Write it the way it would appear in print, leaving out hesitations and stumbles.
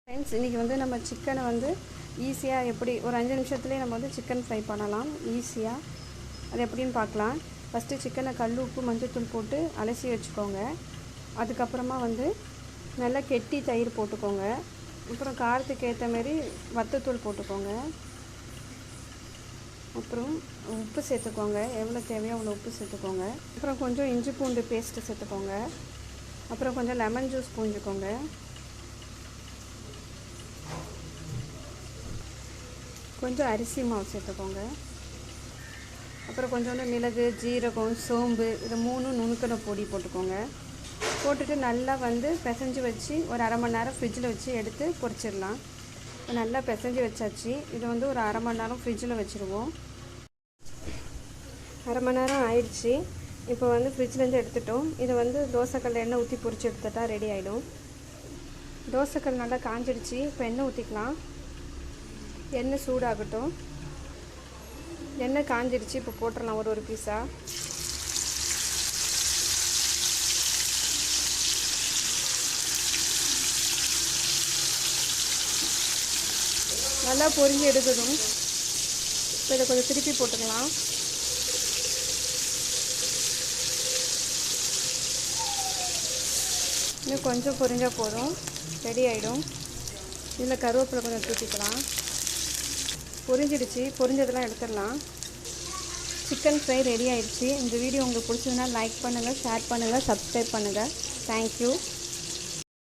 Friends, இன்றைக்கி வந்து நம்ம சிக்கனை வந்து ஈஸியாக எப்படி ஒரு 5 நிமிஷத்துலேயே நம்ம வந்து சிக்கன் ஃப்ரை பண்ணலாம் ஈஸியாக. அது எப்படின்னு பார்க்கலாம். ஃபஸ்ட்டு சிக்கனை கல் உப்பு மஞ்சள்தூள் போட்டு அலசி வச்சுக்கோங்க. அதுக்கப்புறமா வந்து நல்லா கெட்டி தயிர் போட்டுக்கோங்க. அப்புறம் காரத்துக்கு ஏற்ற மாரி வத்தத்தூள் போட்டுக்கோங்க. அப்புறம் உப்பு சேர்த்துக்கோங்க, எவ்வளோ தேவையோ அவ்வளோ உப்பு சேர்த்துக்கோங்க. அப்புறம் கொஞ்சம் இஞ்சி பூண்டு பேஸ்ட்டு சேர்த்துக்கோங்க. அப்புறம் கொஞ்சம் லெமன் ஜூஸ் புழிஞ்சுக்கோங்க. கொஞ்சம் அரிசி மாவு சேர்த்துக்கோங்க. அப்புறம் கொஞ்சோண்டு மிளகு, ஜீரகம், சோம்பு இது 3 நுணுக்கிற பொடி போட்டுக்கோங்க. போட்டுட்டு நல்லா வந்து பிசைஞ்சு வச்சு ஒரு அரை மணி நேரம் ஃப்ரிட்ஜில் வச்சு எடுத்து பொரிச்சிடலாம். நல்லா பிசைஞ்சு வச்சாச்சு. இது வந்து ஒரு அரை மணி நேரம் ஃப்ரிட்ஜில் வச்சுருவோம். அரை மணி நேரம் ஆயிடுச்சு. இப்போ வந்து ஃப்ரிட்ஜ்லேருந்து எடுத்துட்டோம். இதை வந்து தோசைக்கல்ல எண்ணெய் ஊற்றி பொரிச்சு எடுத்துட்டா ரெடி ஆகிடும். தோசைக்கல் நல்லா காஞ்சிடுச்சு. இப்போ எண்ணெய் ஊற்றிக்கலாம். எண்ணெய் சூடாகட்டும். எண்ணெய் காஞ்சிடுச்சு. இப்போ போட்டுடலாம் ஒரு பீஸாக. நல்லா பொரிஞ்சு எடுக்கணும். இப்போ இதை கொஞ்சம் திருப்பி போட்டுக்கலாம். இன்னும் கொஞ்சம் பொரிஞ்சால் போதும், ரெடி ஆகிடும். இதில் கருவேப்பிலை கொஞ்சம் தூக்கிக்கலாம். பொரிஞ்சிடுச்சு. பொரிஞ்சதெல்லாம் எடுத்துடலாம். சிக்கன் ஃப்ரை ரெடி ஆகிடுச்சு. இந்த வீடியோ உங்களுக்கு பிடிச்சதுன்னா லைக் பண்ணுங்கள், ஷேர் பண்ணுங்கள், சப்ஸ்கிரைப் பண்ணுங்கள். தேங்க்யூ.